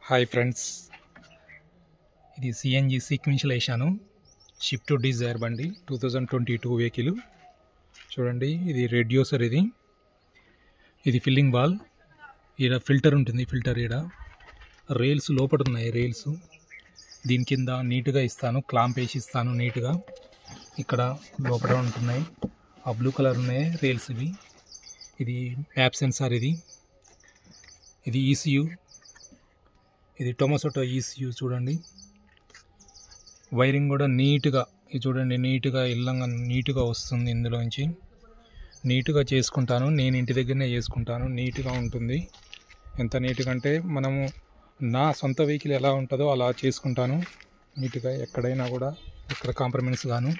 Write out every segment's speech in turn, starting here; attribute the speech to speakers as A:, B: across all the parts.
A: Hi friends, ఇది CNG sequential వేసాను. Shift to Dzire బండి 2022 వెహికల్. చూడండి, ఇది రెడ్యూసర్, ఇది ఫిల్లింగ్ బాల్. ఈడ ఫిల్టర్ ఉంటుంది, ఫిల్టర్ ఈడ రైల్స్ లోపల ఉన్నాయి. రైల్స్ దీని కింద నీట్గా ఇస్తాను, క్లాంప్ వేసి ఇస్తాను నీట్గా. ఇక్కడ లోపల ఉంటున్నాయి, ఆ బ్లూ కలర్ ఉన్నాయి రైల్స్ ఇవి. ఇది మ్యాప్ సెన్సార్, ఇది ఈసీయూ, ఇది టొమోసోటో ఈసీయూ. చూడండి, వైరింగ్ కూడా నీట్గా, ఇది చూడండి నీట్గా ఇల్లంగా నీట్గా వస్తుంది. ఇందులోంచి నీట్గా చేసుకుంటాను, నేను ఇంటి దగ్గరనే చేసుకుంటాను. నీట్గా ఉంటుంది. ఎంత నీట్గా అంటే మనము నా సొంత వెహికల్ ఎలా ఉంటుందో అలా చేసుకుంటాను నీట్గా. ఎక్కడైనా కూడా ఎక్కడ కాంప్రమైజ్ గాను.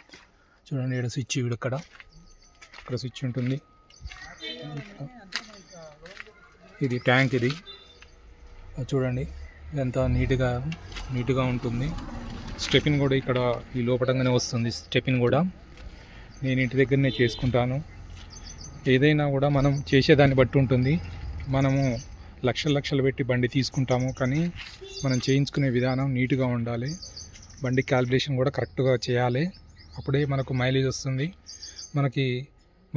A: చూడండి, ఇక్కడ స్విచ్, ఇక్కడ స్విచ్ ఉంటుంది. ఇది ట్యాంక్, ఇది చూడండి ఎంత నీట్గా ఉంటుంది. స్టెపిన్ కూడా ఇక్కడ ఈ లోపటంగానే వస్తుంది. స్టెపిన్ కూడా నేను ఇంటి దగ్గరనే చేసుకుంటాను. ఏదైనా కూడా మనం చేసేదాన్ని బట్టి ఉంటుంది. మనము లక్షలు పెట్టి బండి తీసుకుంటాము, కానీ మనం చేయించుకునే విధానం నీట్గా ఉండాలి. బండి క్యాలిబ్రేషన్ కూడా కరెక్ట్గా చేయాలి. అప్పుడే మనకు మైలేజ్ వస్తుంది.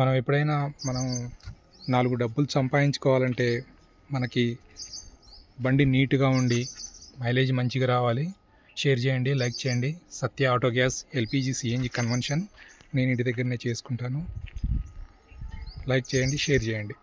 A: మనం ఎప్పుడైనా 4 డబ్బులు సంపాదించుకోవాలంటే మనకి బండి నీట్గా ఉండి మైలేజ్ మంచిగా రావాలి. షేర్ చేయండి, లైక్ చేయండి. Satya auto gas LPG CNG conversion నేను ఇంటి దగ్గరనే చేసుకుంటాను. లైక్ చేయండి, షేర్ చేయండి.